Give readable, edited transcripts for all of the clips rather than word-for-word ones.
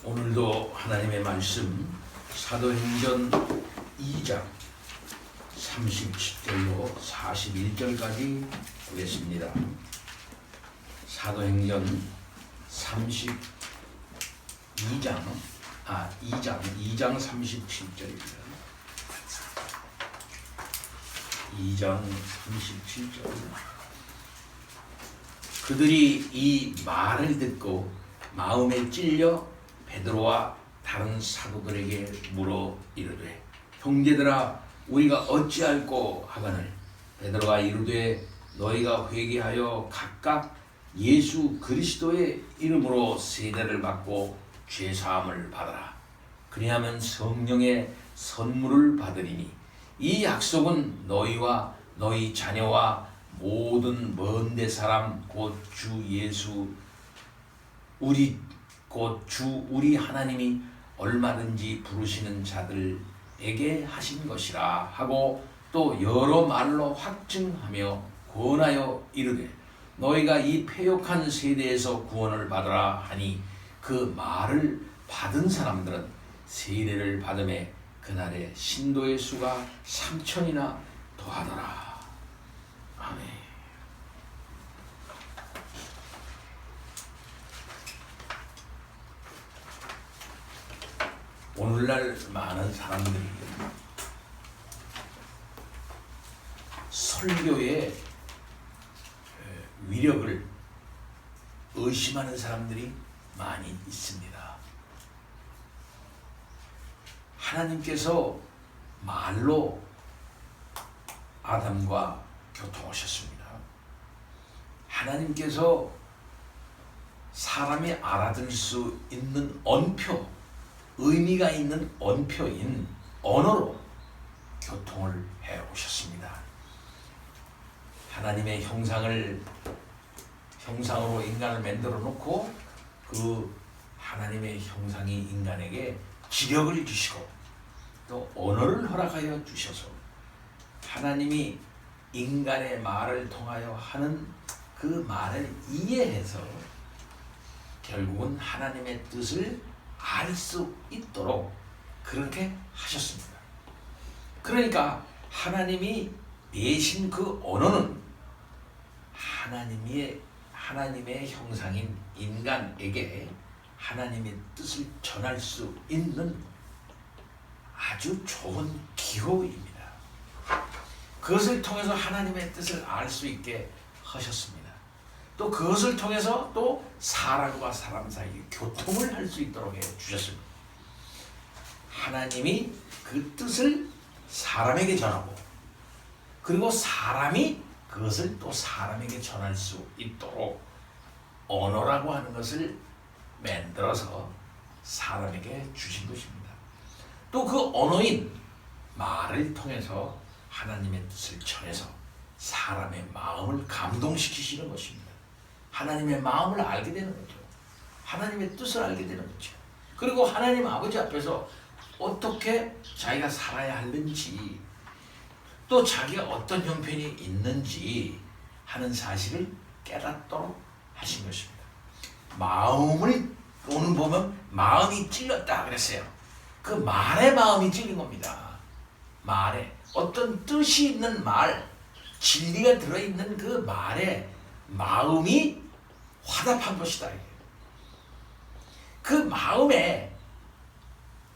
오늘도 하나님의 말씀 사도행전 2장 37절로 41절까지 보겠습니다. 사도행전 2장 37절입니다. 2장 37절. 그들이 이 말을 듣고 마음에 찔려 베드로와 다른 사도들에게 물어 이르되 형제들아 우리가 어찌할꼬 하거늘 베드로가 이르되 너희가 회개하여 각각 예수 그리스도의 이름으로 세례를 받고 죄 사함을 받아라. 그리하면 성령의 선물을 받으리니 이 약속은 너희와 너희 자녀와 모든 먼데 사람 곧 주 예수 우리 하나님이 얼마든지 부르시는 자들에게 하신 것이라 하고 또 여러 말로 확증하며 권하여 이르되 너희가 이 패역한 세대에서 구원을 받으라 하니 그 말을 받은 사람들은 세례를 받음에 그날에 신도의 수가 3,000이나 더하더라. 아멘. 오늘날 많은 사람들이 설교의 위력을 의심하는 사람들이 많이 있습니다. 하나님께서 말로 아담과 교통하셨습니다. 하나님께서 사람이 알아들 수 있는 언표, 의미가 있는 언표인 언어로 교통을 해 오셨습니다. 하나님의 형상으로 인간을 만들어 놓고 그 하나님의 형상이 인간에게 지력을 주시고 또 언어를 허락하여 주셔서 하나님이 인간의 말을 통하여 하는 그 말을 이해해서 결국은 하나님의 뜻을 알 수 있도록 그렇게 하셨습니다. 그러니까 하나님이 내신 그 언어는 하나님의 형상인 인간에게 하나님의 뜻을 전할 수 있는 아주 좋은 기호입니다. 그것을 통해서 하나님의 뜻을 알 수 있게 하셨습니다. 또 그것을 통해서 또 사람과 사람 사이에 교통을 할 수 있도록 해 주셨습니다. 하나님이 그 뜻을 사람에게 전하고 그리고 사람이 그것을 또 사람에게 전할 수 있도록 언어라고 하는 것을 만들어서 사람에게 주신 것입니다. 또 그 언어인 말을 통해서 하나님의 뜻을 전해서 사람의 마음을 감동시키시는 것입니다. 하나님의 마음을 알게 되는 거죠. 하나님의 뜻을 알게 되는 거죠. 그리고 하나님 아버지 앞에서 어떻게 자기가 살아야 하는지 또 자기가 어떤 형편이 있는지 하는 사실을 깨닫도록 하신 것입니다. 마음을 오늘 보면 마음이 찔렸다 그랬어요. 그 말에 마음이 찔린 겁니다. 말에 어떤 뜻이 있는 말, 진리가 들어있는 그 말에 마음이 화답한 것이다. 그 마음에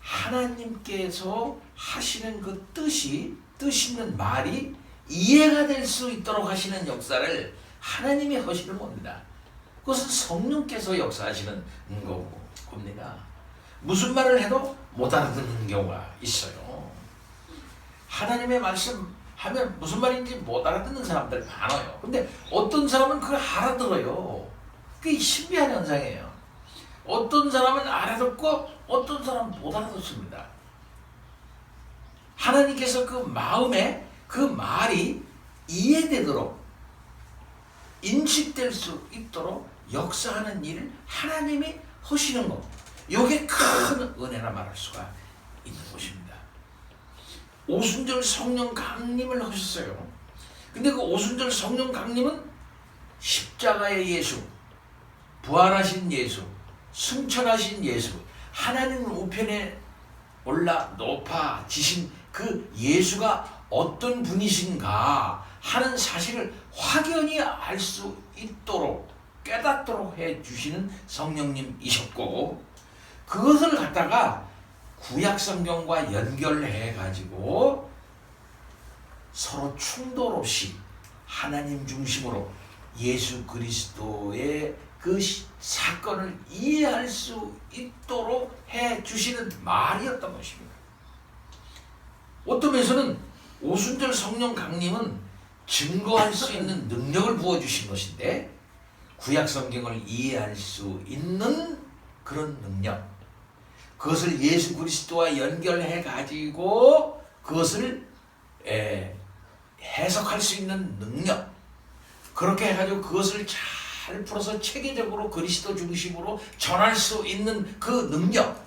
하나님께서 하시는 그 뜻 있는 말이 이해가 될 수 있도록 하시는 역사를 하나님이 하시는 겁니다. 그것은 성령께서 역사하시는 겁니다. 무슨 말을 해도 못 알아듣는 경우가 있어요. 하나님의 말씀 하면 무슨 말인지 못 알아듣는 사람들 많아요. 근데 어떤 사람은 그걸 알아들어요. 그게 신비한 현상이에요. 어떤 사람은 알아듣고 어떤 사람은 못 알아듣습니다. 하나님께서 그 마음에 그 말이 이해되도록 인식될 수 있도록 역사하는 일을 하나님이 하시는 것. 이게 큰 은혜라 말할 수가 있는 것입니다. 오순절 성령 강림을 하셨어요. 근데 그 오순절 성령 강림은 십자가의 예수, 부활하신 예수, 승천하신 예수, 하나님 우편에 올라 높아지신 그 예수가 어떤 분이신가 하는 사실을 확연히 알 수 있도록 깨닫도록 해주시는 성령님이셨고, 그것을 갖다가 구약성경과 연결해 가지고 서로 충돌 없이 하나님 중심으로 예수 그리스도의 그 사건을 이해할 수 있도록 해주시는 말이었던 것입니다. 어떤 면에서는 오순절 성령 강림은 증거할 수 있는 능력을 부어주신 것인데, 구약성경을 이해할 수 있는 그런 능력, 그것을 예수 그리스도와 연결해 가지고 그것을 해석할 수 있는 능력, 그렇게 해가지고 그것을 잘 풀어서 체계적으로 그리스도 중심으로 전할 수 있는 그 능력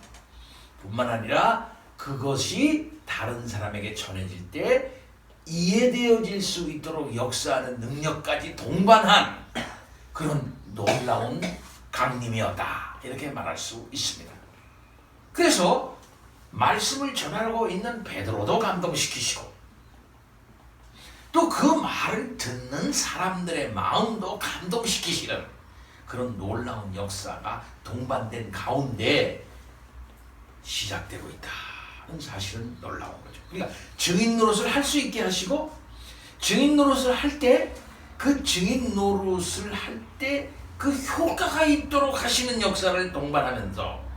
뿐만 아니라 그것이 다른 사람에게 전해질 때 이해되어질 수 있도록 역사하는 능력까지 동반한 그런 놀라운 강림이었다, 이렇게 말할 수 있습니다. 그래서 말씀을 전하고 있는 베드로도 감동시키시고, 또 그 말을 듣는 사람들의 마음도 감동시키시는 그런 놀라운 역사가 동반된 가운데 시작되고 있다는 사실은 놀라운 거죠. 그러니까 증인 노릇을 할 수 있게 하시고, 증인 노릇을 할 때 그 증인 노릇을 할 때 그 효과가 있도록 하시는 역사를 동반하면서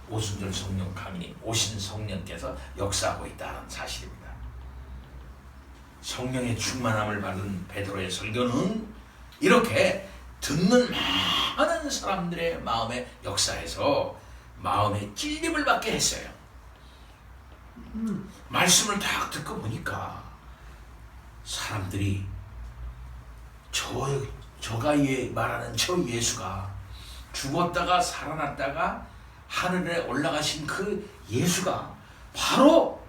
오순절 성령 강림, 오신 성령께서 역사하고 있다는 사실입니다. 성령의 충만함을 받은 베드로의 설교는 이렇게 듣는 많은 사람들의 마음에 역사해서 마음에 찔림을 받게 했어요. 말씀을 딱 듣고 보니까 사람들이 저가 말하는 저 예수가 죽었다가 살아났다가 하늘에 올라가신 그 예수가 바로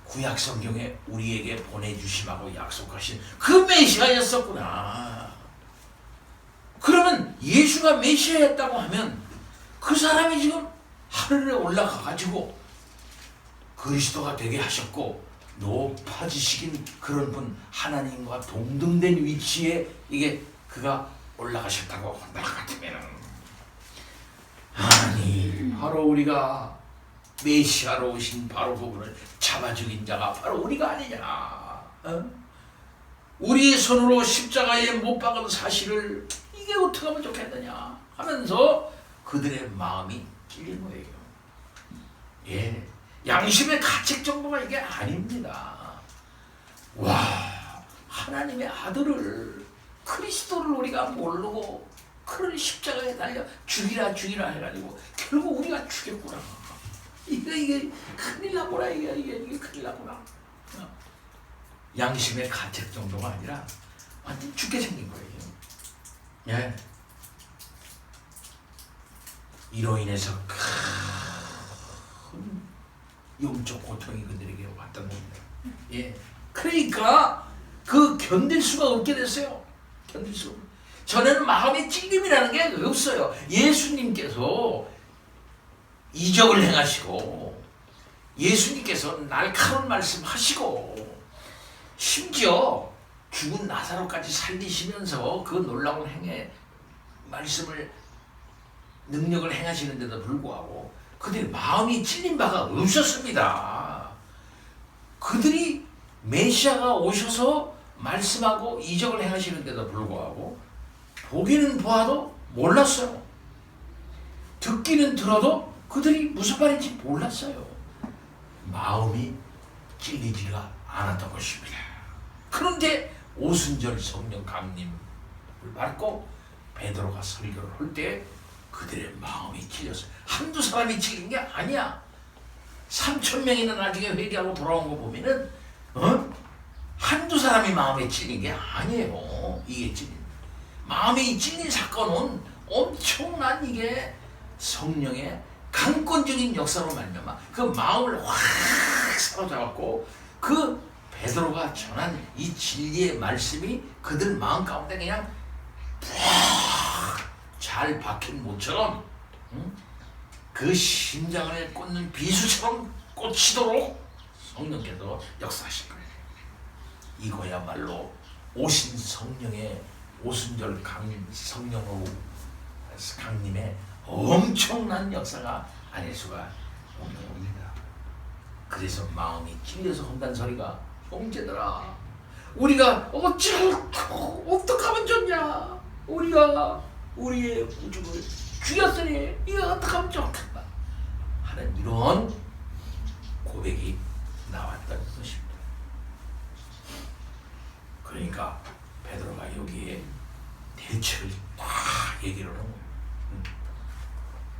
구약 성경에 우리에게 보내주심하고 약속하신 그 메시아였었구나. 그러면 예수가 메시아였다고 하면 그 사람이 지금 하늘에 올라가가지고 그리스도가 되게 하셨고 높아지시긴 그런 분, 하나님과 동등된 위치에 이게 그가 올라가셨다고 한다 같으면, 아니 바로 우리가 메시아로 오신 바로 그분을 잡아 죽인 자가 바로 우리가 아니냐, 우리의 손으로 십자가에 못 박은 사실을 이게 어떻게 하면 좋겠느냐 하면서 그들의 마음이 찔린 거예요. 예, 양심의 가책 정도가 이게 아닙니다. 와, 하나님의 아들을, 그리스도를 우리가 모르고 그를 십자가에 달려 죽이라 해가지고 결국 우리가 죽였구나. 이게 큰일 나구나. 이게 큰일 나구나. 양심의 가책 정도가 아니라 완전 죽게 생긴 거예요. 예. 이로 인해서 큰 영적 고통이 그들에게 왔던 겁니다. 예. 그러니까 그 견딜 수가 없게 됐어요. 견딜 수. 전에는 마음의 찔림이라는 게 없어요. 예수님께서 이적을 행하시고, 예수님께서 날카로운 말씀하시고, 심지어 죽은 나사로까지 살리시면서 그 놀라운 행의 말씀을, 능력을 행하시는데도 불구하고 그들이 마음이 찔린 바가 없었습니다. 그들이 메시아가 오셔서 말씀하고 이적을 행하시는데도 불구하고 보기는 보아도 몰랐어요. 듣기는 들어도 그들이 무슨 말인지 몰랐어요. 마음이 찔리지가 않았던 것입니다. 그런데 오순절 성령 강림을 받고 베드로가 설교를 할 때 그들의 마음이 찔렸어요. 한두 사람이 찔린 게 아니야. 3,000명이나 나중에 회개하고 돌아온 거 보면은 한두 사람이 마음에 찔린 게 아니에요. 이게 마음에 찔린 사건은 엄청난 이게 성령의 강권적인 역사로 말미암아 그 마음을 확 사로잡았고, 그 베드로가 전한 이 진리의 말씀이 그들 마음 가운데 그냥 푹 잘 박힌 모처럼 그 심장을 꽂는 비수처럼 꽂히도록 성령께서 역사하실 거예요. 이거야말로 오신 성령의 오순절 성령으로 강림의 엄청난 역사가 아닐 수가 없는 겁니다. 그래서 마음이 찔려서 한다는 소리가, 형제들아, 우리가 어찌할꼬 어떡하면 좋냐, 우리가 우리의 우주를 죽였으니 이거 어떡하면 좋겠다 하는 이런 고백이 나왔던 것입니다. 그러니까 베드로가 여기에 대책을 다 얘기를 하는 거예요.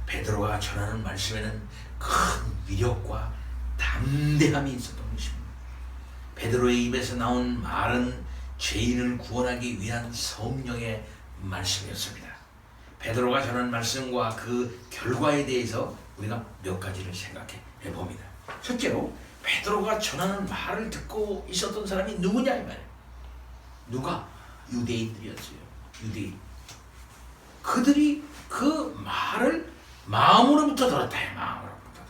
베드로가 전하는 말씀에는 큰 위력과 담대함이 있었던 것입니다. 베드로의 입에서 나온 말은 죄인을 구원하기 위한 성령의 말씀이었습니다. 베드로가 전한 말씀과 그 결과에 대해서 우리가 몇 가지를 생각해 봅니다. 첫째로 베드로가 전하는 말을 듣고 있었던 사람이 누구냐 이 말이에요. 누가? 유대인들이었어요. 유대인. 그들이 그 말을 마음으로부터 들었다. 마음으로부터.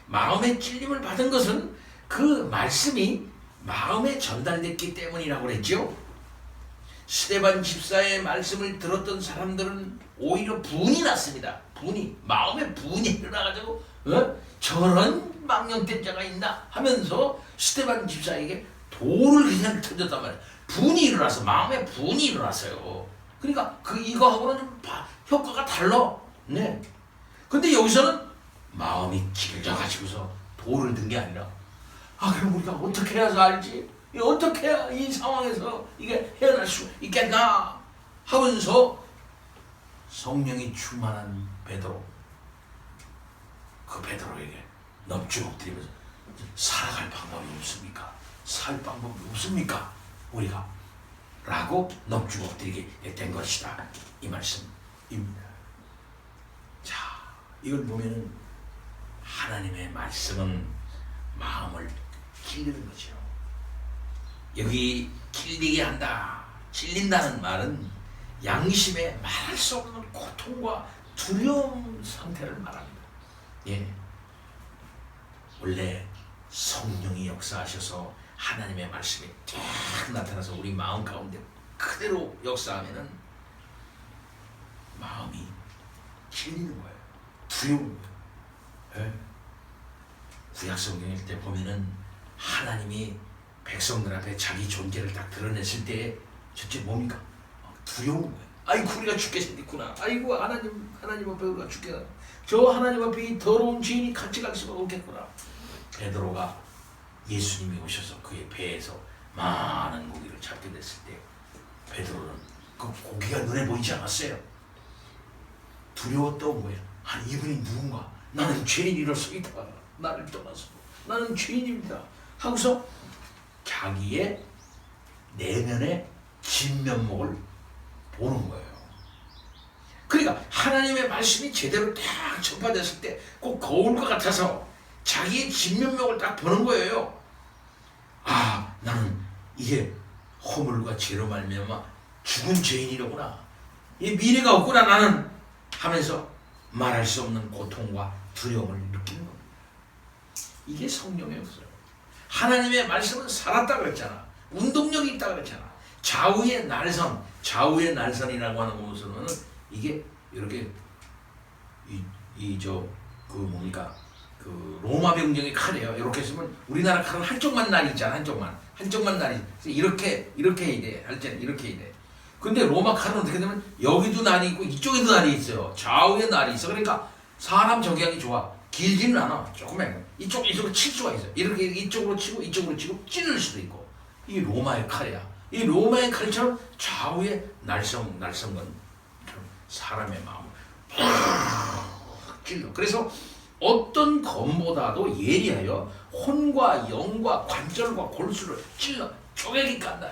마음의 찔림을 받은 것은 그 말씀이 마음에 전달됐기 때문이라고 그랬죠. 스데반 집사의 말씀을 들었던 사람들은 오히려 분이 났습니다. 마음에 분이 일어나가지고 저런 망령된 자가 있나 하면서 스데반 집사에게 돌을 그냥 던졌단 말이에요. 분이 일어나서, 마음에 분이 일어났어요. 그러니까 이거하고는 좀 효과가 달라. 네. 근데 여기서는 마음이 길져가지고서 돌을 든 게 아니라, 그럼 우리가 어떻게 해서 알지? 어떻게 해야 이 상황에서 이게 헤어날 수 있겠나 하면서 성령이 충만한 베드로, 그 베드로에게 넙죽 엎드리면서 살아갈 방법이 없습니까? 살 방법이 없습니까? 우리가 라고 넙죽 엎드리게 된 것이다, 이 말씀입니다. 자, 이걸 보면은 하나님의 말씀은 마음을 찔리는 거죠. 여기 찔리게 한다, 찔린다는 말은 양심에 말할 수 없는 고통과 두려움 상태를 말합니다. 예. 원래 성령이 역사하셔서 하나님의 말씀이 딱 나타나서 우리 마음 가운데 그대로 역사하면은 마음이 찔리는 거예요. 두려운 거예요. 예. 구약 성경일 때 보면은 하나님이 백성들 앞에 자기 존재를 딱 드러냈을 때 첫째 뭡니까? 두려운 거예요. 아이고 우리가 죽게 생겼구나. 아이고 하나님 앞에 우리가 죽게, 저 하나님 앞에 이 더러운 죄인이 같이 갈 수가 없겠구나. 베드로가 예수님이 오셔서 그의 배에서 많은 고기를 잡게 됐을 때 베드로는 그 고기가 눈에 보이지 않았어요. 두려웠던 거예요. 아니 이분이 누군가? 나는 죄인이로서이다. 나를 떠나서 나는 죄인입니다 하고서 자기의 내면의 진면목을 보는 거예요. 그러니까 하나님의 말씀이 제대로 딱 전파됐을 때 꼭 거울과 같아서 자기의 진면목을 딱 보는 거예요. 나는 이게 허물과 죄로 말미암아 죽은 죄인이로구나. 이 미래가 없구나 나는 하면서 말할 수 없는 고통과 두려움을 느끼는 겁니다. 이게 성령의 역사예요. 하나님의 말씀은 살았다고 했잖아. 운동력이 있다고 했잖아. 좌우의 날선이라고 하는 것으로는 이게 이렇게 그 로마 병정의 칼이에요. 이렇게 쓰면 우리나라 칼은 한쪽만 날이 있잖아. 한쪽만 날이 이렇게 이래 할 때는 이렇게 이래. 근데 로마 칼은 어떻게 되면 여기도 날이 있고 이쪽에도 날이 있어요. 좌우에 날이 있어. 그러니까 사람 저기하기 좋아. 길지는 않아. 조금만 이쪽으로 칠 수가 있어. 이렇게 이쪽으로 치고 찌를 수도 있고. 이게 로마의 칼이야. 이 로마의 칼처럼 좌우의 날성건 사람의 마음을 찔러. 그래서 어떤 검보다도 예리하여 혼과 영과 관절과 골수를 찔러 쪼개기 한다.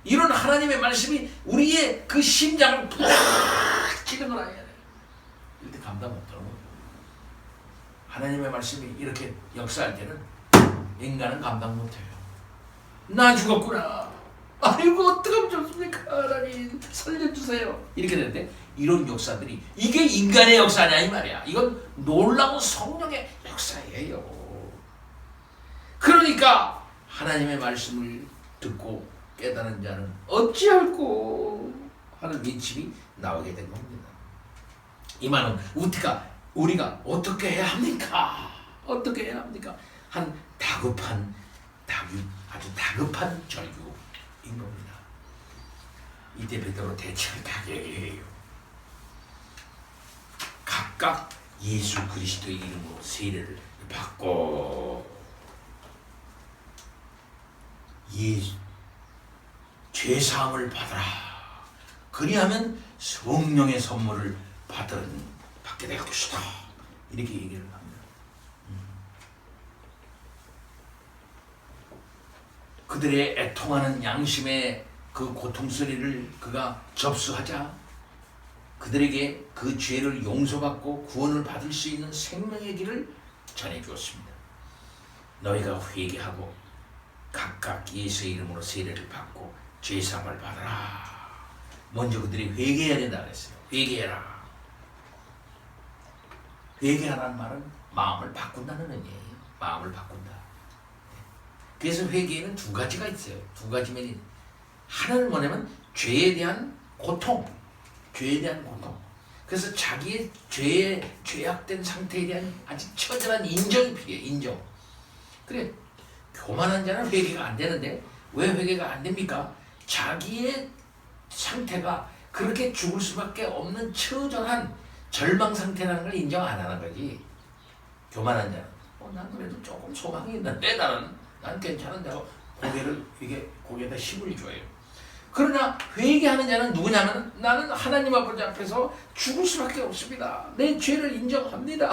이런 하나님의 말씀이 우리의 그 심장을 푹 찌르는 건 아니야. 이때 감당 못하는 거예요. 하나님의 말씀이 이렇게 역사할 때는 인간은 감당 못해요. 나 죽었구나. 아이고 어떡하면 좋습니까? 하나님 살려주세요. 이렇게 되는데 이런 역사들이 이게 인간의 역사냐 이 말이야. 이건 놀라운 성령의 역사예요. 그러니까 하나님의 말씀을 듣고 깨달은 자는 어찌할꼬 하는 외침이 나오게 된 겁니다. 이 말은 우리가 어떻게 해야 합니까? 어떻게 해야 합니까? 한 아주 다급한 절규인 겁니다. 이때 베드로 대책을 딱 얘기해요. 각각 예수 그리스도의 이름으로 세례를 받고 죄사함을 받아라. 그리하면 성령의 선물을 받게 될 것이다. 이렇게 얘기를 합니다. 그들의 애통하는 양심의 그 고통소리를 그가 접수하자 그들에게 그 죄를 용서받고 구원을 받을 수 있는 생명의 길을 전해주었습니다. 너희가 회개하고 각각 예수의 이름으로 세례를 받고 죄사함을 받아라. 먼저 그들이 회개해야 된다 그랬어요. 회개해라. 회개하라는 말은 마음을 바꾼다는 의미예요. 마음을 바꾼다. 그래서 회개에는 두 가지가 있어요. 두 가지 면이. 하나는 뭐냐면 죄에 대한 고통. 그래서 자기의 죄악된 상태에 대한 아주 처절한 인정이 필요해요. 인정. 그래 교만한 자는 회개가 안 되는데 왜 회개가 안 됩니까? 자기의 상태가 그렇게 죽을 수밖에 없는 처절한 절망 상태라는 걸 인정 안 하는 거지. 교만한 자는 난 그래도 조금 소망이 있는데 난 괜찮은데 고개에다 힘을 줘요. 그러나 회개하는 자는 누구냐면 나는 하나님 아버지 앞에서 죽을 수밖에 없습니다. 내 죄를 인정합니다.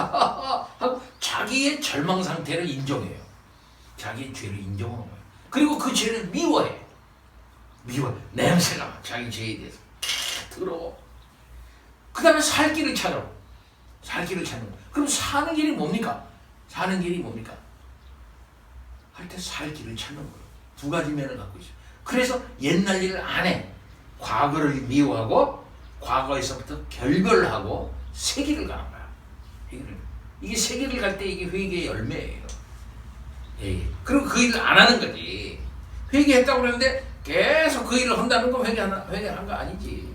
하고 자기의 절망 상태를 인정해요. 자기의 죄를 인정하는 거예요. 그리고 그 죄를 미워해. 냄새가 자기 죄에 대해서 더러워. 그 다음에 살 길을 찾는 거예요. 그럼 사는 길이 뭡니까? 할 때 살 길을 찾는 거예요. 두 가지 면을 갖고 있어요. 그래서 옛날 일을 안 해. 과거를 미워하고 과거에서부터 결별을 하고 새 길을 가는 거야. 이게 새 길을 갈 때 이게 회개의 열매예요. 예. 그리고 그 일을 안 하는 거지. 회개했다고 그러는데 계속 그 일을 한다는 건 회개한 거 아니지.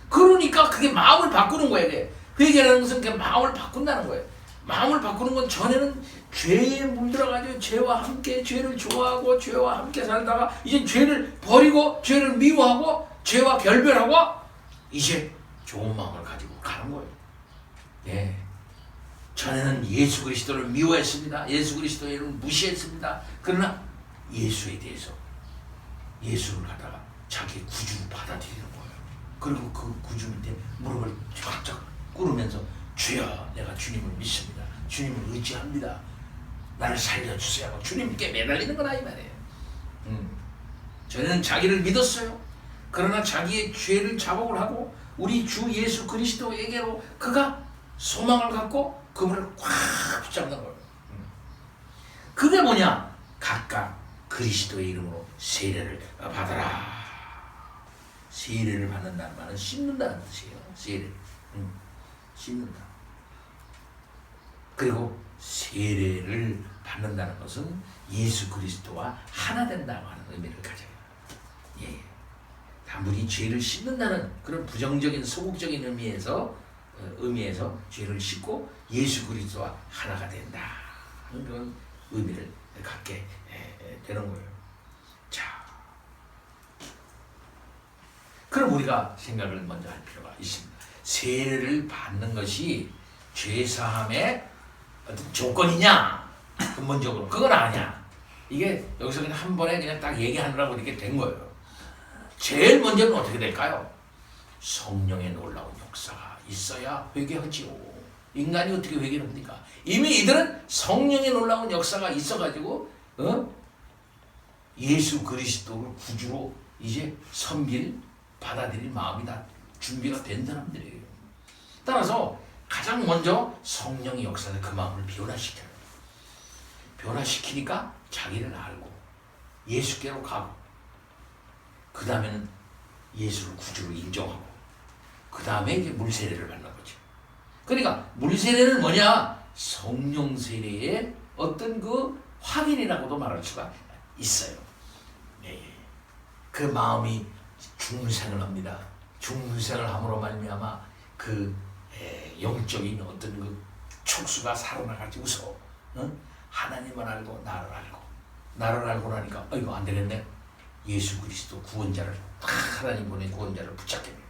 그러니까 그게 마음을 바꾸는 거예요. 회개라는 것은 그냥 마음을 바꾼다는 거예요. 마음을 바꾸는 건 전에는 죄에 물들어가지고 죄와 함께 죄를 좋아하고 죄와 함께 살다가 이제 죄를 버리고 죄를 미워하고 죄와 결별하고 이제 좋은 마음을 가지고 가는 거예요. 네. 전에는 예수 그리스도를 미워했습니다. 예수 그리스도의 이름을 무시했습니다. 그러나 예수에 대해서 예수를 갖다가 자기의 구주로 받아들이는 거예요. 그리고 그 구주 밑에 무릎을 쫙쫙 꿇으면서 주여 내가 주님을 믿습니다. 주님을 의지합니다. 나를 살려주세요 하고 주님께 매달리는 거다 이 말이에요. 전에는 자기를 믿었어요. 그러나 자기의 죄를 자복을 하고 우리 주 예수 그리스도에게로 그가 소망을 갖고 그분을 꽉 붙잡는 거예요. 그게 뭐냐? 각각 그리스도의 이름으로 세례를 받아라. 세례를 받는다는 말은 씻는다는 뜻이에요. 세례. 씻는다. 그리고 세례를 받는다는 것은 예수 그리스도와 하나 된다고 하는 의미를 가져요. 예. 단순히 죄를 씻는다는 그런 부정적인 소극적인 의미에서 죄를 씻고 예수 그리스도와 하나가 된다. 그런 의미를 갖게 되는 거예요. 자, 그럼 우리가 생각을 먼저 할 필요가 있습니다. 세례를 받는 것이 죄사함의 어떤 조건이냐? 근본적으로 그건 아니야. 이게 여기서 그냥 한 번에 그냥 딱 얘기하느라고 이렇게 된 거예요. 제일 먼저는 어떻게 될까요? 성령의 놀라운 역사가 있어야 회개하지요. 인간이 어떻게 회개를 합니까? 이미 이들은 성령의 놀라운 역사가 있어가지고 예수 그리스도를 구주로 이제 섬길 받아들일 마음이 다 준비가 된 사람들이에요. 따라서 가장 먼저 성령의 역사는 그 마음을 변화시켜요. 변화시키니까 자기를 알고 예수께로 가고 그 다음에는 예수를 구주로 인정하고 그 다음에 이제 물세례를 받는 거죠. 그러니까 물세례는 뭐냐? 성령 세례의 어떤 그 확인이라고도 말할 수가 있어요. 네. 그 마음이 중생을 합니다. 중생을 함으로 말미암아 그 영적인 어떤 그 촉수가 살아나가지고서 하나님을 알고 나를 알고 나니까 이거 안 되겠네. 예수 그리스도 구원자를 하나님 보낸 구원자를 붙잡게 돼요.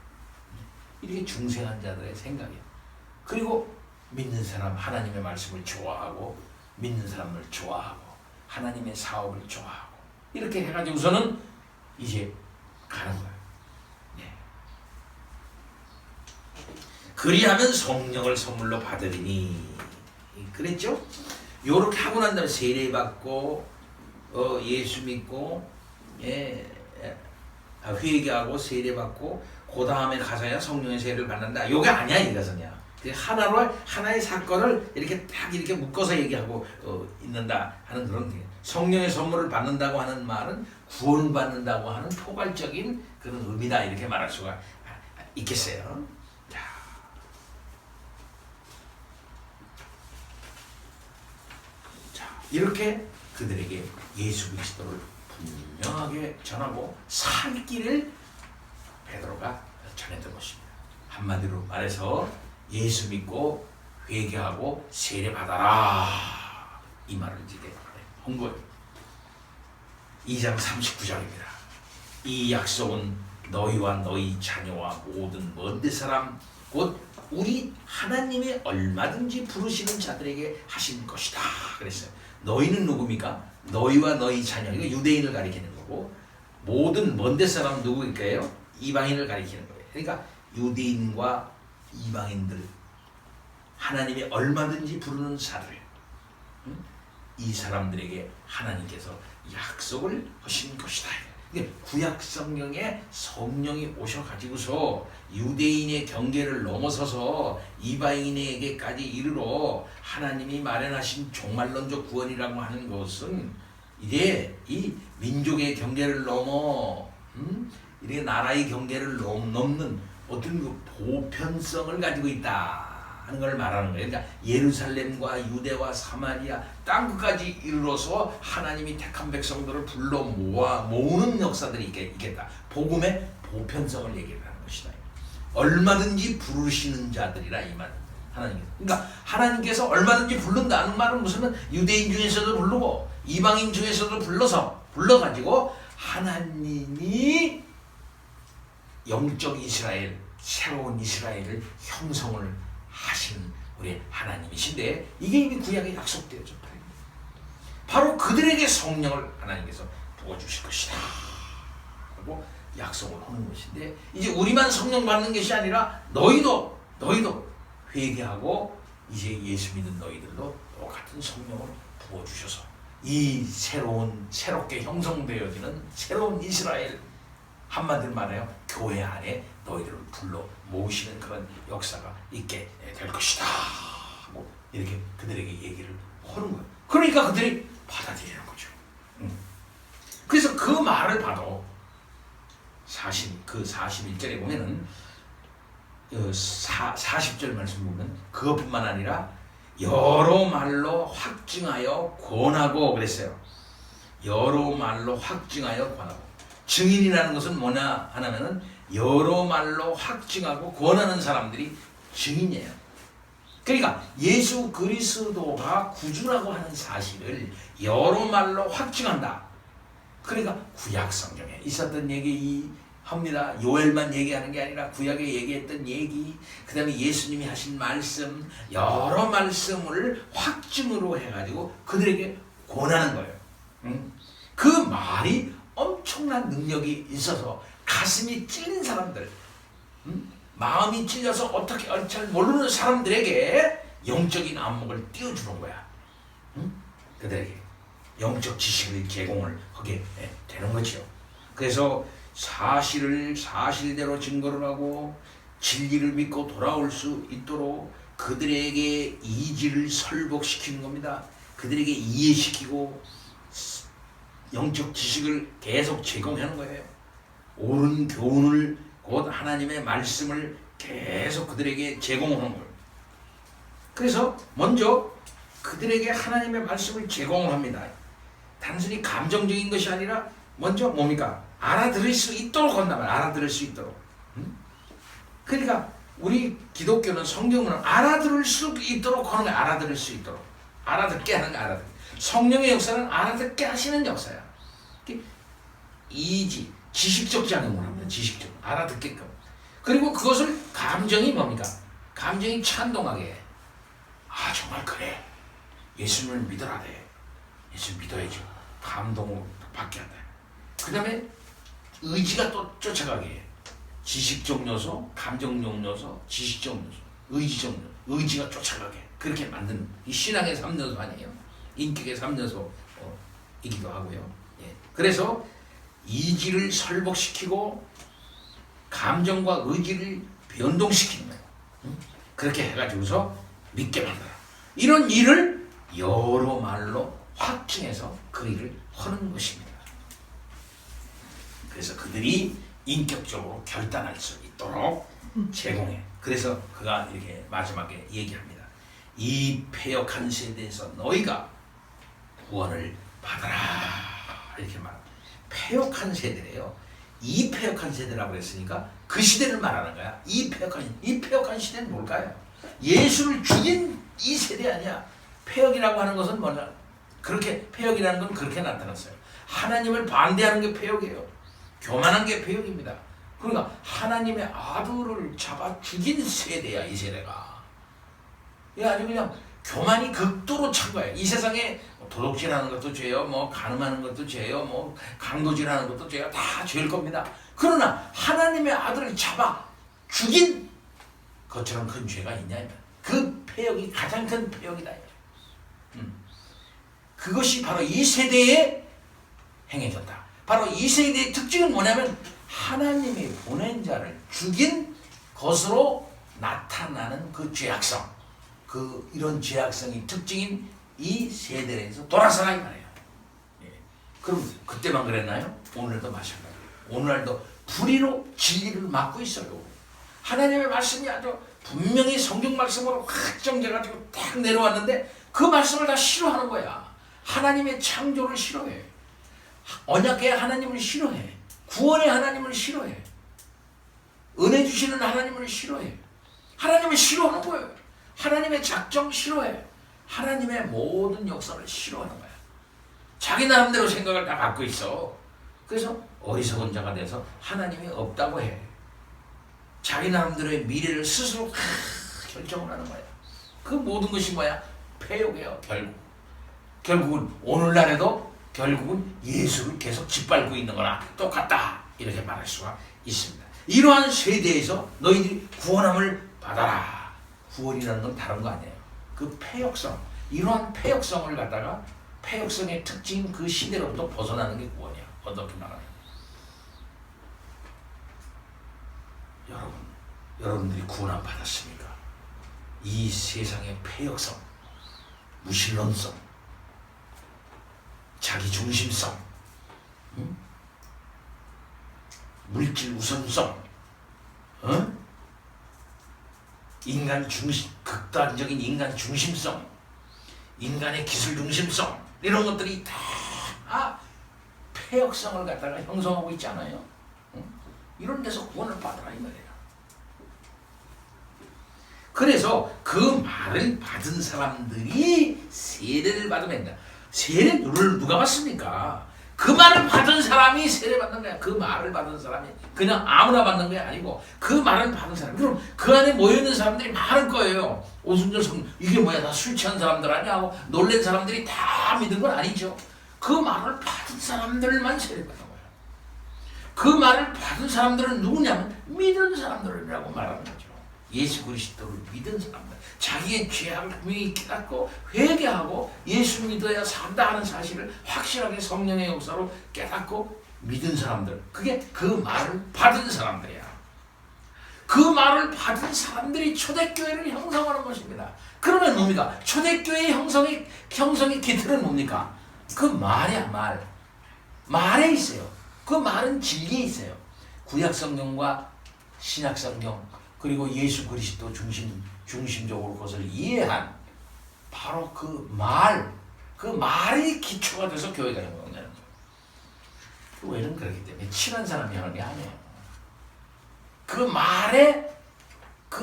이렇게 중생한 자들의 생각이에요. 그리고 믿는 사람 하나님의 말씀을 좋아하고 믿는 사람을 좋아하고 하나님의 사업을 좋아하고 이렇게 해가지고서는 이제 가는 거예요. 네. 그리하면 성령을 선물로 받으리니 그랬죠? 요렇게 하고 난 다음에 세례 받고 예수 믿고 회개하고 세례 받고 그 다음에 가서야 성령의 세례를 받는다. 요게 아니야 이것은요. 하나의 사건을 이렇게 딱 이렇게 묶어서 얘기하고 있는다 하는 그런 게 성령의 선물을 받는다고 하는 말은 구원을 받는다고 하는 포괄적인 그런 의미다 이렇게 말할 수가 있겠어요. 자, 이렇게 그들에게 예수 그리스도를 분명하게 전하고 살 길을 베드로가 전했던 것입니다. 한마디로 말해서 예수 믿고 회개하고 세례 받아라 이 말을 이제 한 거예요. 2장 39절입니다. 이 약속은 너희와 너희 자녀와 모든 먼데 사람 곧 우리 하나님의 얼마든지 부르시는 자들에게 하신 것이다 그랬어요. 너희는 누굽니까? 너희와 너희 자녀. 이거 유대인을 가리키는 거고 모든 먼데 사람 누구일까요? 이방인을 가리키는 거예요. 그러니까 유대인과 이방인들 하나님이 얼마든지 부르는 자들 이 사람들에게 하나님께서 약속을 하신 것이다. 구약 성경에 성령이 오셔가지고서 유대인의 경계를 넘어서서 이방인에게까지 이르러 하나님이 마련하신 종말론적 구원이라고 하는 것은 이제 이 민족의 경계를 넘어 이렇게 나라의 경계를 넘는 어떤 그 보편성을 가지고 있다 하는 걸 말하는 거예요. 그러니까 예루살렘과 유대와 사마리아 땅끝까지 이르러서 하나님이 택한 백성들을 불러 모으는 역사들이 있겠다. 복음의 보편성을 얘기를 하는 것이다. 얼마든지 부르시는 자들이라 이 말. 하나님께서. 그러니까 하나님께서 얼마든지 부른다는 말은 무슨 유대인 중에서도 부르고 이방인 중에서도 불러가지고 하나님이 영적 이스라엘, 새로운 이스라엘을 형성을 하신 우리 하나님이신데 이게 이미 구약에 약속되어져 바로 그들에게 성령을 하나님께서 부어주실 것이다 하고 약속을 하는 것인데 이제 우리만 성령 받는 것이 아니라 너희도 회개하고 이제 예수 믿는 너희들도 똑같은 성령을 부어주셔서 이 새롭게 형성되어지는 새로운 이스라엘 한마디로 말해요. 교회 안에 너희들을 불러 모으시는 그런 역사가 있게 될 것이다 하고 이렇게 그들에게 얘기를 하는 거예요. 그러니까 그들이 받아들이는 거죠. 그래서 그 말을 봐도 41절에 보면은 40절 말씀 보면 그것뿐만 아니라 여러 말로 확증하여 권하고 그랬어요. 여러 말로 확증하여 권하고 증인이라는 것은 뭐냐 하냐면은 여러 말로 확증하고 권하는 사람들이 증인이에요. 그러니까 예수 그리스도가 구주라고 하는 사실을 여러 말로 확증한다. 그러니까 구약 성경에 있었던 얘기 합니다. 요엘만 얘기하는 게 아니라 구약에 얘기했던 얘기, 그 다음에 예수님이 하신 말씀, 여러 말씀을 확증으로 해가지고 그들에게 권하는 거예요. 그 말이 엄청난 능력이 있어서 가슴이 찔린 사람들, 마음이 찔려서 어떻게 잘 모르는 사람들에게 영적인 안목을 띄워주는 거야. 그들에게 영적 지식을 제공을 하게 되는 거죠. 그래서 사실을 사실대로 증거를 하고 진리를 믿고 돌아올 수 있도록 그들에게 이지를 설복시키는 겁니다. 그들에게 이해시키고 영적 지식을 계속 제공하는 거예요. 옳은 교훈을 곧 하나님의 말씀을 계속 그들에게 제공하는 거예요. 그래서 먼저 그들에게 하나님의 말씀을 제공을 합니다. 단순히 감정적인 것이 아니라 먼저 뭡니까? 알아들을 수 있도록 한다면 알아들을 수 있도록. 그러니까 우리 기독교는 성경은 알아들을 수 있도록 하는 거야. 알아들을 수 있도록. 알아듣게 하는 거야. 알아듣게. 성령의 역사는 알아듣게 하시는 역사야. 이지, 지식적 작용을 합니다. 지식적. 알아듣게끔. 그리고 그것을 감정이 뭡니까? 감정이 찬동하게 해. 아 정말 그래. 예수님을 믿어라 돼. 예수 믿어야죠. 감동을 받게 한다. 그 다음에 의지가 또 쫓아가게 해. 지식적 요소, 감정적 요소, 지식적 요소, 의지적 요소, 의지가 쫓아가게 그렇게 만드는 이 신앙의 3요소 아니에요. 인격의 3요소이기도 하고요. 예. 그래서 이지를 설복시키고 감정과 의지를 변동시키는 거예요. 그렇게 해가지고서 믿게 만들어. 이런 일을 여러 말로 확증해서 그 일을 하는 것입니다. 그래서 그들이 인격적으로 결단할 수 있도록 제공해. 그래서 그가 이렇게 마지막에 얘기합니다. 이 패역한 세대에서 너희가 구원을 받아라. 이렇게 말합니다. 패역한 세대래요. 이 패역한 세대라고 했으니까 그 시대를 말하는 거야. 이 패역한 시대는 뭘까요? 예수를 죽인 이 세대 아니야. 패역이라고 하는 것은 뭐냐? 그렇게 패역이라는 건 그렇게 나타났어요. 하나님을 반대하는 게 패역이에요. 교만한 게 패역입니다. 그러니까 하나님의 아들을 잡아 죽인 세대야. 이 세대가. 이게 아주 그냥 교만이 극도로 찬 거예요. 이 세상에 도둑질하는 것도 죄요, 뭐 간음하는 것도 죄요, 뭐 강도질하는 것도 죄요. 다 죄일 겁니다. 그러나 하나님의 아들을 잡아 죽인 것처럼 큰 죄가 있냐? 그 패역이 가장 큰 패역이다. 그것이 바로 이 세대에 행해졌다. 바로 이 세대의 특징은 뭐냐면 하나님이 보낸 자를 죽인 것으로 나타나는 그 죄악성, 그 이런 죄악성이 특징인 이 세대에서 돌아서라 이 말이에요. 예. 그럼 그때만 그랬나요? 오늘도 마찬가지예요. 오늘날도 불의로 진리를 막고 있어요. 하나님의 말씀이 아주 분명히 성경 말씀으로 확정돼가지고 딱 내려왔는데 그 말씀을 다 싫어하는 거야. 하나님의 창조를 싫어해. 언약의 하나님을 싫어해. 구원의 하나님을 싫어해. 은혜 주시는 하나님을 싫어해. 하나님을 싫어하는 거예요. 하나님의 작정 싫어해. 하나님의 모든 역사를 싫어하는 거야. 자기 나름대로 생각을 다 갖고 있어. 그래서 어리석은 자가 돼서 하나님이 없다고 해. 자기 나름대로의 미래를 스스로 결정을 하는 거야. 그 모든 것이 뭐야? 패역이에요. 결국은 오늘날에도 결국은 예수를 계속 짓밟고 있는 거나 똑같다. 이렇게 말할 수가 있습니다. 이러한 세대에서 너희들이 구원함을 받아라. 구원이라는 건 다른 거 아니에요. 그 패역성, 이러한 패역성을 갖다가 패역성의 특징인 그 시대로부터 벗어나는 게 구원이야. 어떻게 말하면 여러분들이 구원함 받았습니까? 이 세상의 패역성, 무신론성, 자기중심성, 물질 우선성, 인간 중심, 극단적인 인간 중심성, 인간의 기술 중심성, 이런 것들이 다 패역성을 갖다가 형성하고 있지 않아요? 이런 데서 구원을 받으라 이 말이에요. 그래서 그 말을 받은 사람들이 세례를 받으면 세례를 누가 받습니까? 그 말을 받은 사람이 세례 받는 거야. 그 말을 받은 사람이 그냥 아무나 받는 게 아니고 그 말을 받은 사람. 그럼 그 안에 모여있는 사람들이 많을 거예요. 오순절 이게 뭐야? 다 술 취한 사람들 아니야? 하고 놀란 사람들이 다 믿은 건 아니죠. 그 말을 받은 사람들만 세례 받는 거야. 그 말을 받은 사람들은 누구냐면 믿은 사람들이라고 말하는 거죠. 예수 그리스도를 믿은 사람들, 자기의 죄악을 분명히 깨닫고 회개하고 예수 믿어야 산다 하는 사실을 확실하게 성령의 역사로 깨닫고 믿은 사람들, 그게 그 말을 받은 사람들이야. 그 말을 받은 사람들이 초대교회를 형성하는 것입니다. 그러면 뭡니까? 초대교회의 형성의 기틀은 뭡니까? 그 말이야. 말에 있어요. 그 말은 진리에 있어요. 구약 성경과 신약 성경 그리고 예수 그리스도 중심적으로 그것을 이해한 바로 그 말이 기초가 돼서 교회가 행동하는 거예요. 교회는 그렇기 때문에 친한 사람이 하는 게 아니에요. 그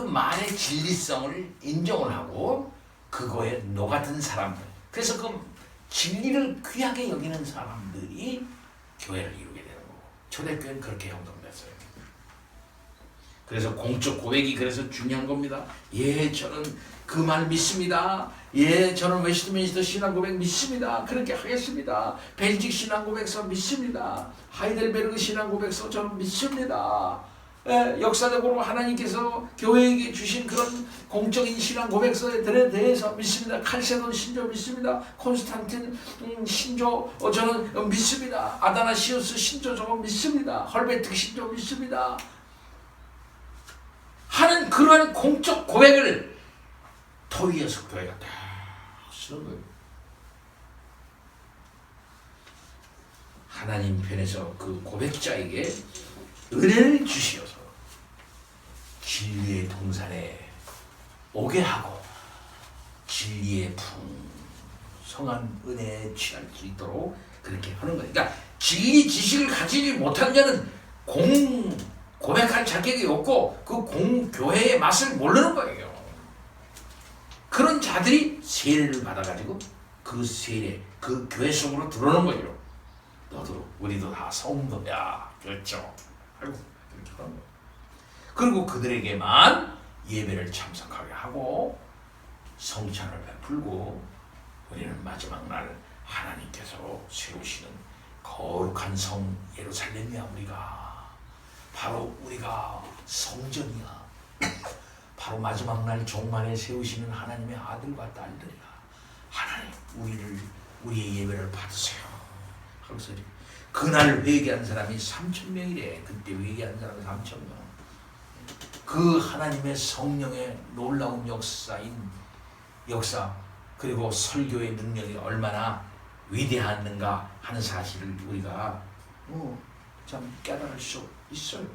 말의 진리성을 인정을 하고 그거에 녹아든 사람들. 그래서 그 진리를 귀하게 여기는 사람들이 교회를 이루게 되는 거고 초대교회는 그렇게 형성됐어요. 그래서 공적 고백이 그래서 중요한 겁니다. 예, 저는 그 말 믿습니다. 예, 저는 웨스트민스터 신앙 고백 믿습니다. 그렇게 하겠습니다. 벨직 신앙 고백서 믿습니다. 하이델베르그 신앙 고백서 저는 믿습니다. 예, 역사적으로 하나님께서 교회에게 주신 그런 공적인 신앙 고백서에 대해서 믿습니다. 칼세돈 신조 믿습니다. 콘스탄틴 신조 저는 믿습니다. 아다나시우스 신조 저는 믿습니다. 헐베트 신조 믿습니다. 하는 그러한 공적 고백을 토위에서 교회가 다 쓰는 거예요. 하나님 편에서 그 고백자에게 은혜를 주시어서 진리의 동산에 오게 하고 진리의 풍성한 은혜에 취할 수 있도록 그렇게 하는 거예요. 그러니까 진리 지식을 가지지 못한 자는 고백할 자격이 없고 그 공교회의 맛을 모르는 거예요. 그런 자들이 세례를 받아가지고 그 세례, 그 교회 속으로 들어오는 거예요. 너도 우리도 다 성도야. 그렇죠. 아이고 그렇게 하는 거예요. 그리고 그들에게만 예배를 참석하게 하고 성찬을 베풀고 우리는 마지막 날 하나님께서 세우시는 거룩한 성 예루살렘이야. 우리가 성전이야. 바로 마지막 날 종말에 세우시는 하나님의 아들과 딸들이야. 하나님 우리의 예배를 받으세요. 하면서 그날 회개한 사람이 3,000명이래. 그때 회개한 사람이 3,000명. 그 하나님의 성령의 놀라운 역사 그리고 설교의 능력이 얼마나 위대했는가 하는 사실을 우리가 참 깨달을 수 있어요.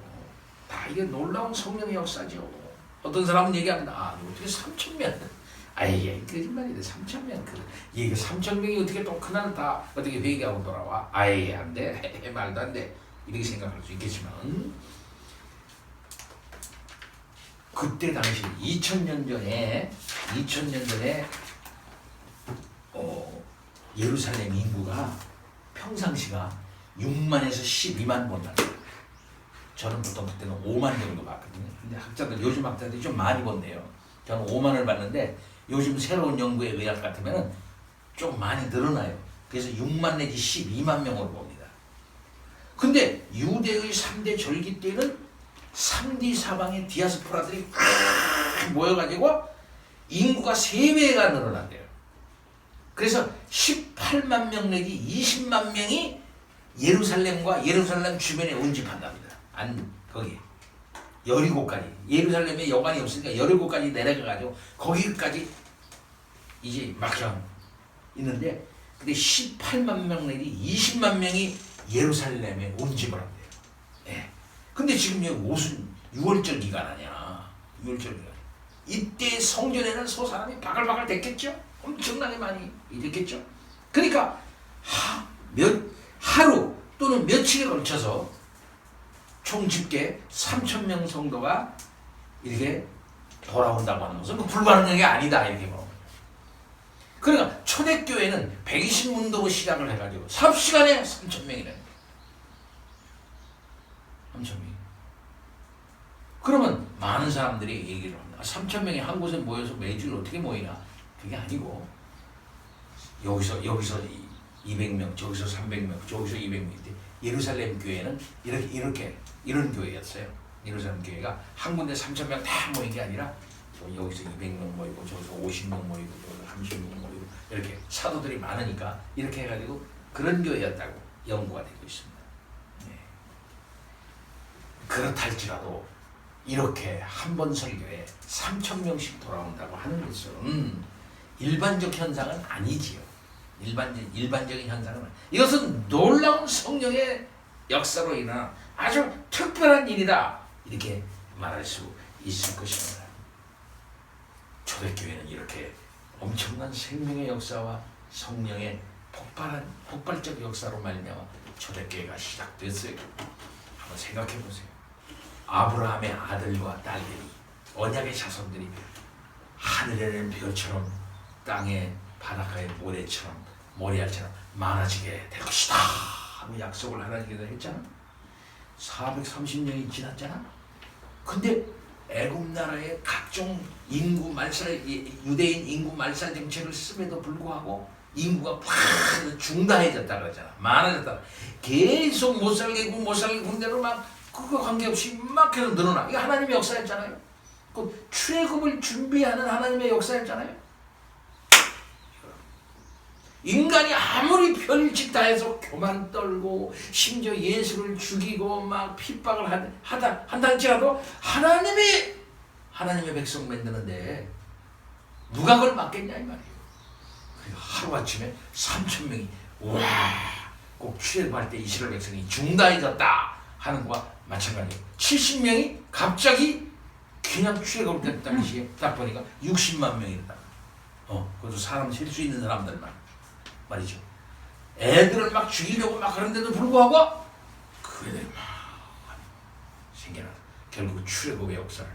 다 이게 놀라운 성령의 역사죠. 어떤 사람은 얘기합니다. 어떻게 3,000명? 아예 거짓말이래. 3,000명. 이게 3,000명이 어떻게 또 그날 다 어떻게 회개하고 돌아와? 아예 안 돼. 말도 안 돼. 이렇게 생각할 수 있겠지만 그때 당시 2000년 전에 예루살렘 인구가 평상시가 6만에서 12만 본다. 저는 보통 그때는 5만 정도 봤거든요. 근데 요즘 학자들이 좀 많이 본대요. 저는 5만을 봤는데 요즘 새로운 연구에 의학 같으면 좀 많이 늘어나요. 그래서 6만 내지 12만 명으로 봅니다. 근데 유대의 3대 절기 때는 3디 사방의 디아스포라들이 모여가지고 인구가 3배가 늘어난대요. 그래서 18만 명 내지 20만 명이 예루살렘과 예루살렘 주변에 운집한답니다. 거기 여리고까지 예루살렘에 여관이 없으니까 여리고까지 내려가가지고 거기까지 이제 막상 있는데 근데 18만 명 내지 20만 명이 예루살렘에 운집을 한대요. 예. 근데 지금 무슨 6월절 기간 아니야. 6월절 기간. 이때 성전에는 소사람이 바글바글 됐겠죠. 엄청나게 많이 됐겠죠. 그러니까 하루 또는 며칠에 걸쳐서 총 집계 3,000명 정도가 이렇게 돌아온다고 하는 것은 불가능한 아니다 이렇게 보는 거예요. 그러니까 초대교회는 120문도로 시작을 해가지고 삽시간에 3,000명이라는 거예요. 3,000명. 그러면 많은 사람들이 얘기를 합니다. 3,000명이 한 곳에 모여서 매주를 어떻게 모이나? 그게 아니고 여기서 200명, 저기서 300명, 저기서 200명인데 예루살렘 교회는 이런 교회였어요. 예루살렘 교회가 한 군데 3,000명 다 모인 게 아니라 여기서 200명 모이고 저기서 50명 모이고 저기서 30명 모이고 이렇게 사도들이 많으니까 이렇게 해가지고 그런 교회였다고 연구가 되고 있습니다. 네. 그렇달지라도 이렇게 한 번 설교에 3,000명씩 돌아온다고 하는 것은 일반적 현상은 아니지요. 일반적인 현상은 이것은 놀라운 성령의 역사로 인한 아주 특별한 일이다 이렇게 말할 수 있을 것입니다. 초대교회는 이렇게 엄청난 생명의 역사와 성령의 폭발적 역사로 말미암아 초대교회가 시작됐어요. 한번 생각해 보세요. 아브라함의 아들과 딸들이, 언약의 자손들이 하늘에는 별처럼 땅의 바닷가의 모래알처럼 많아지게 될 것이다 하고 약속을 하나님께서 했잖아. 430년이 지났잖아. 근데 애굽 나라의 각종 유대인 인구 말살 정책을 씀에도 불구하고 인구가 팍 중다해졌다 그러잖아. 많아졌다. 계속 못 살게 군대로 막 그거 관계없이 막 계속 늘어나. 이게 하나님의 역사였잖아요. 그 출애굽을 준비하는 하나님의 역사였잖아요. 인간이 아무리 별짓 다 해서 교만 떨고 심지어 예수를 죽이고 막 핍박을 한다 할지라도 하나님의 백성 만드는데 누가 그걸 막겠냐 이 말이에요. 그리고 하루아침에 3,000명이 꼭 출애굽할 때 이스라엘 백성이 중다해졌다 하는 것과 마찬가지예요. 70명이 갑자기 그냥 출애굽을 때 당시에 딱 보니까 60만 명이다. 그것도 사람 셀 수 있는 사람들만 말이죠. 애들을 막 죽이려고 막 하는데도 불구하고 그 애들이 막 생겨나. 결국 출애굽의 역사를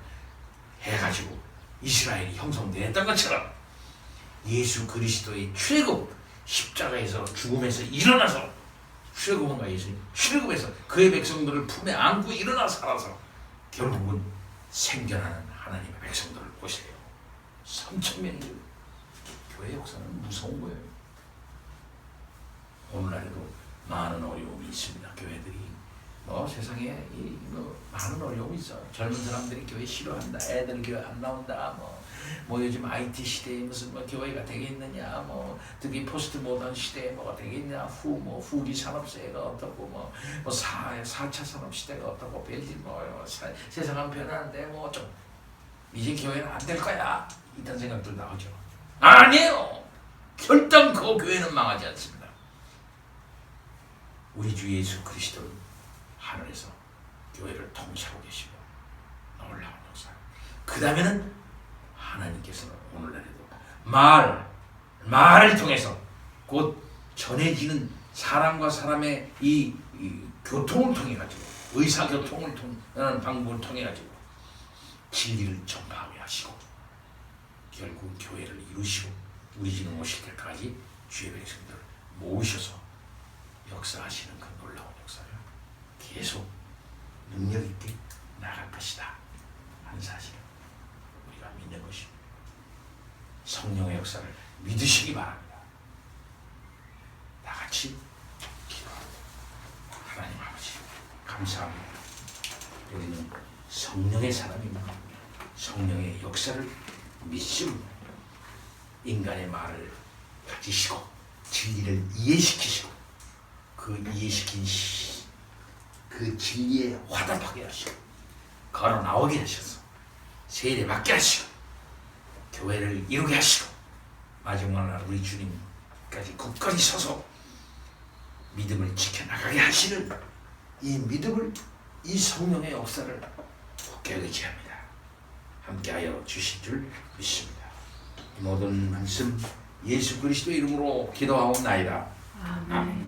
해가지고 이스라엘이 형성됐던 것처럼 예수 그리스도의 출애굽, 십자가에서 죽음에서 일어나서 출애굽은가 예수님 출애굽에서 그의 백성들을 품에 안고 일어나 살아서 결국은 생겨나는 하나님의 백성들을 보세요. 3,000명이 교회 역사는 무서운 거예요. 오늘날에도 많은 어려움이 있습니다. 교회들이 세상에 많은 어려움이 있어. 젊은 사람들이 교회 싫어한다. 애들 교회 안 나온다. 요즘 IT 시대에 무슨 교회가 되겠느냐. 특히 포스트 모던 시대에 뭐가 되겠냐. 후기 산업 시대가 어떻고 4차 산업 시대가 어떻고 별일 세상은 변하는데 좀 이제 교회는 안 될 거야. 이런 생각도 나오죠. 아니에요. 결단코 교회는 망하지 않습니다. 우리 주 예수 그리스도는 하늘에서 교회를 통치하고 계시고 놀라운 역사. 그 다음에는 하나님께서는 오늘날에도 말을 통해서 곧 전해지는 사람과 사람의 이 교통을 통해 가지고 의사교통을 통하는 방법을 통해 가지고 진리를 전파하게 하시고 결국 교회를 이루시고 우리 집에 오실 때까지 주의 백성들을 모으셔서 역사하시는 그 놀라운 역사를 계속 능력 있게 나갈 것이다 하는 사실을 우리가 믿는 것입니다. 성령의 역사를 믿으시기 바랍니다. 다 같이 기도합니다. 하나님 아버지 감사합니다. 우리는 성령의 사람입니다. 성령의 역사를 믿습니다. 인간의 말을 가지시고 진리를 이해시키시고 그 이해시킨 그 진리에 화답하게 하시고 걸어 나오게 하셔서 세례받게 하시고 교회를 이루게 하시고 마지막 날 우리 주님까지 굳건히 서서 믿음을 지켜나가게 하시는 이 믿음을 이 성령의 역사를 굳게 의지합니다. 함께하여 주실 줄 믿습니다. 이 모든 말씀 예수 그리스도의 이름으로 기도하옵나이다. 아멘.